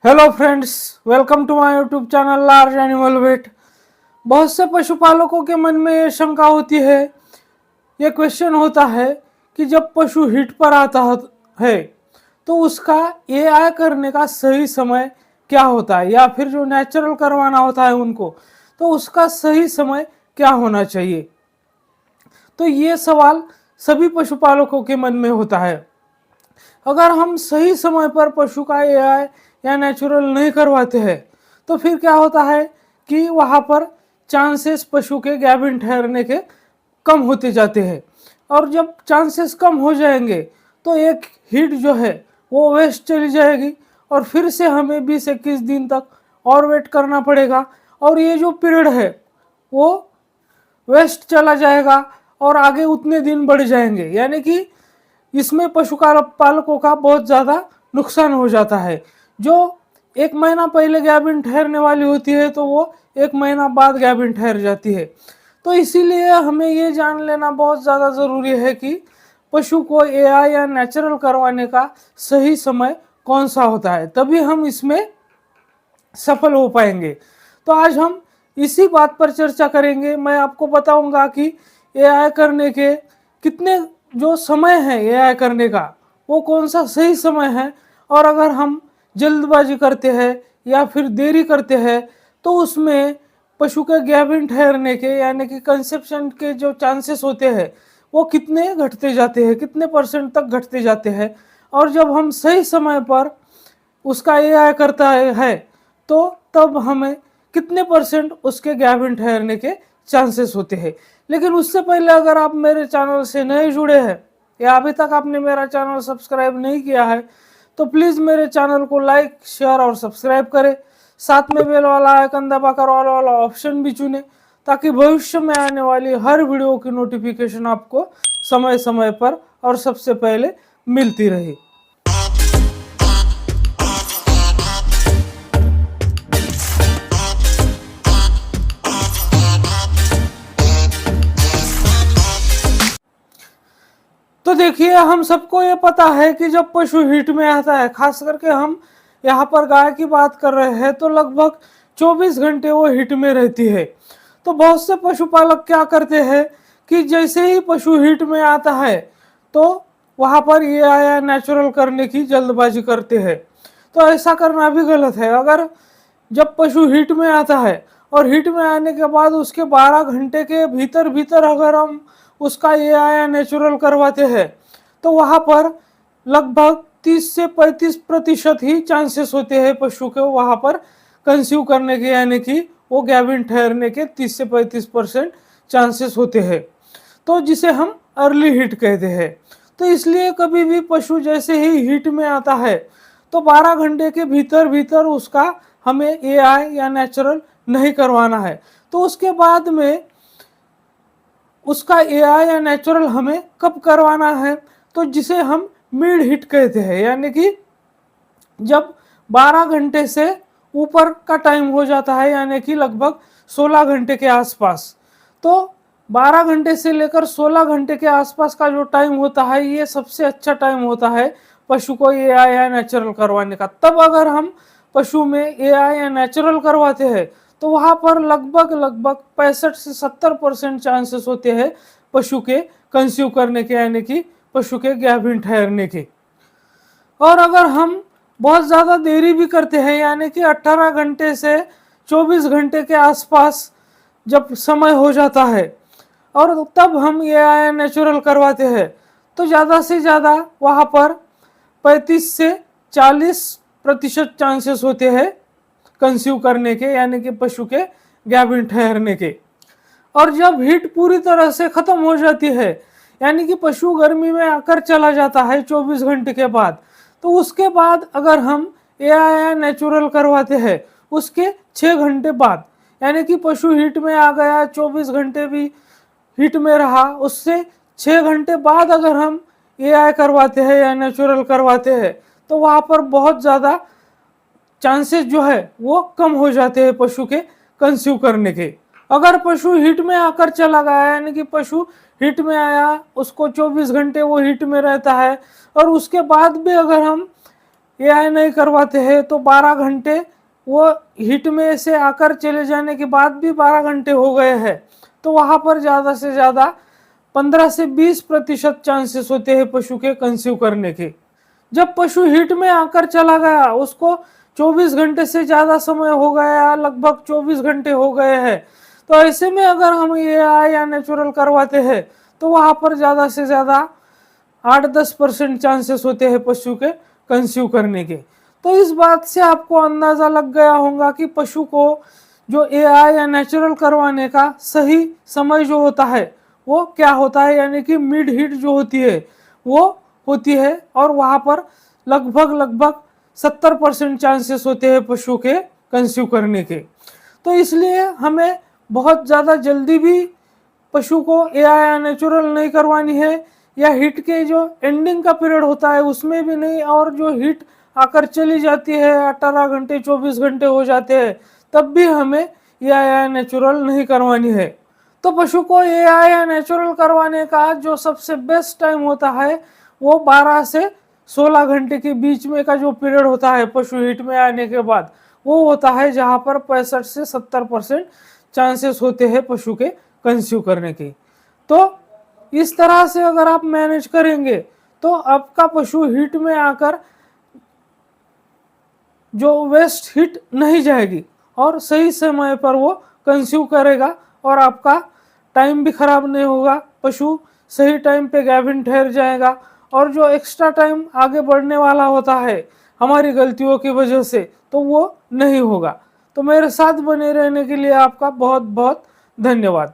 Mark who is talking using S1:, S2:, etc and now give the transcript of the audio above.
S1: Hello friends, welcome to my YouTube channel large animal vet. बहुत से पशुपालकों के मन में ये शंका होती है, ये क्वेश्चन होता है कि जब पशु हिट पर आता है तो उसका एआई करने का सही समय क्या होता है, या फिर जो नेचुरल करवाना होता है उनको, तो उसका सही समय क्या होना चाहिए। तो ये सवाल सभी पशुपालकों के मन में होता है। अगर हम सही समय पर पशु का एआई या नेचुरल नहीं करवाते हैं तो फिर क्या होता है कि वहाँ पर चांसेस पशु के गैबिन ठहरने के कम होते जाते हैं। और जब चांसेस कम हो जाएंगे तो एक हीट जो है वो वेस्ट चली जाएगी और फिर से हमें 20-21 दिन तक और वेट करना पड़ेगा। और ये जो पीरियड है वो वेस्ट चला जाएगा और आगे उतने दिन बढ़ जाएंगे, यानी कि इसमें पशुपालकों का बहुत ज़्यादा नुकसान हो जाता है। जो एक महीना पहले गैबिन ठहरने वाली होती है तो वो एक महीना बाद गैबिन ठहर जाती है। तो इसीलिए हमें ये जान लेना बहुत ज़्यादा ज़रूरी है कि पशु को एआई या नेचुरल करवाने का सही समय कौन सा होता है, तभी हम इसमें सफल हो पाएंगे। तो आज हम इसी बात पर चर्चा करेंगे। मैं आपको बताऊंगा कि एआई करने के कितने जो समय है एआई करने का वो कौन सा सही समय है, और अगर हम जल्दबाजी करते हैं या फिर देरी करते हैं तो उसमें पशु के गैबिन ठहरने के यानी कि कंसेप्शन के जो चांसेस होते हैं वो कितने घटते जाते हैं, कितने परसेंट तक घटते जाते हैं। और जब हम सही समय पर उसका एआई करता है तो तब हमें कितने परसेंट उसके गैबिन ठहरने के चांसेस होते हैं। लेकिन उससे पहले अगर आप मेरे चैनल से नए जुड़े हैं या अभी तक आपने मेरा चैनल सब्सक्राइब नहीं किया है तो प्लीज़ मेरे चैनल को लाइक, शेयर और सब्सक्राइब करें। साथ में बेल वाला आइकन दबाकर ऑल वाला ऑप्शन भी चुनें ताकि भविष्य में आने वाली हर वीडियो की नोटिफिकेशन आपको समय समय पर और सबसे पहले मिलती रहे। तो देखिए, हम सबको ये पता है कि जब पशु हीट में आता है, खास करके हम यहाँ पर गाय की बात कर रहे हैं, तो लगभग 24 घंटे वो हीट में रहती है। तो बहुत से पशुपालक क्या करते हैं कि जैसे ही पशु हीट में आता है तो वहाँ पर ये आया नेचुरल करने की जल्दबाजी करते हैं। तो ऐसा करना भी गलत है। अगर जब पशु हीट में आता है और हीट में आने के बाद उसके 12 घंटे के भीतर भीतर अगर हम उसका एआई नेचुरल करवाते हैं तो वहाँ पर लगभग 30 से 35% ही चांसेस होते हैं पशु के वहाँ पर कंसीव करने के, यानी कि वो गैबिन ठहरने के 30 से 35% चांसेस होते हैं। तो जिसे हम अर्ली हीट कहते हैं। तो इसलिए कभी भी पशु जैसे ही हीट में आता है तो 12 घंटे के भीतर भीतर उसका हमें एआई या नेचुरल नहीं करवाना है। तो उसके बाद में उसका एआई या नेचुरल हमें कब करवाना है, तो जिसे हम मिड हिट कहते हैं, यानी कि जब 12 घंटे से ऊपर का टाइम हो जाता है, यानी कि लगभग 16 घंटे के आसपास। तो 12 घंटे से लेकर 16 घंटे के आसपास का जो टाइम होता है ये सबसे अच्छा टाइम होता है पशु को एआई या नेचुरल करवाने का। तब अगर हम पशु में एआई या नेचुरल करवाते हैं तो वहाँ पर लगभग 65 से 70% चांसेस होते हैं पशु के कंसीव करने के, यानी कि पशु के गैबिन ठहरने के। और अगर हम बहुत ज़्यादा देरी भी करते हैं, यानी कि 18 घंटे से 24 घंटे के आसपास जब समय हो जाता है और तब हम ये नेचुरल करवाते हैं तो ज़्यादा से ज़्यादा वहाँ पर 35 से 40% चांसेस होते हैं कंसीव करने के, यानी कि पशु के गैबिन ठहरने के। और जब हीट पूरी तरह से ख़त्म हो जाती है, यानी कि पशु गर्मी में आकर चला जाता है 24 घंटे के बाद, तो उसके बाद अगर हम एआई नेचुरल करवाते हैं उसके 6 घंटे बाद, यानी कि पशु हीट में आ गया, 24 घंटे भी हीट में रहा, उससे 6 घंटे बाद अगर हम एआई करवाते हैं या नेचुरल करवाते हैं तो वहाँ पर बहुत ज़्यादा चांसेस जो है वो कम हो जाते हैं पशु के कंसीव करने के। अगर पशु हीट में आकर चला गया, यानी कि पशु हीट में आया, उसको 24 घंटे वो हीट में रहता है और उसके बाद भी अगर हम एआई नहीं करवाते हैं तो 12 घंटे वो हीट में से आकर चले जाने के बाद भी 12 घंटे हो गए हैं, तो वहाँ पर ज़्यादा से ज़्यादा 15 से 20% चांसेस होते हैं पशु के कंसीव करने के। जब पशु हीट में आकर चला गया, उसको 24 घंटे से ज़्यादा समय हो गया, लगभग 24 घंटे हो गए हैं, तो ऐसे में अगर हम एआई या नेचुरल करवाते हैं तो वहाँ पर ज़्यादा से ज़्यादा 8-10% चांसेस होते हैं पशु के कंसीव करने के। तो इस बात से आपको अंदाज़ा लग गया होगा कि पशु को जो एआई या नेचुरल करवाने का सही समय जो होता है वो क्या होता है, यानी कि मिड हीट जो होती है वो होती है, और वहाँ पर लगभग 70% चांसेस होते हैं पशु के कंसीव करने के। तो इसलिए हमें बहुत ज़्यादा जल्दी भी पशु को एआई या नेचुरल नहीं करवानी है, या हीट के जो एंडिंग का पीरियड होता है उसमें भी नहीं, और जो हीट आकर चली जाती है 18 घंटे 24 घंटे हो जाते हैं तब भी हमें एआई या नेचुरल नहीं करवानी है। तो पशु को एआई या नेचुरल करवाने का जो सबसे बेस्ट टाइम होता है वो 12 से 16 घंटे के बीच में का जो पीरियड होता है पशु हीट में आने के बाद, वो होता है जहाँ पर 65 से 70% चांसेस होते हैं पशु के कंसीव करने के। तो इस तरह से अगर आप मैनेज करेंगे तो आपका पशु हीट में आकर जो वेस्ट हीट नहीं जाएगी और सही समय पर वो कंसीव करेगा, और आपका टाइम भी खराब नहीं होगा, पशु सही टाइम पे गाभिन ठहर जाएगा, और जो एक्स्ट्रा टाइम आगे बढ़ने वाला होता है हमारी गलतियों की वजह से तो वो नहीं होगा। तो मेरे साथ बने रहने के लिए आपका बहुत बहुत धन्यवाद।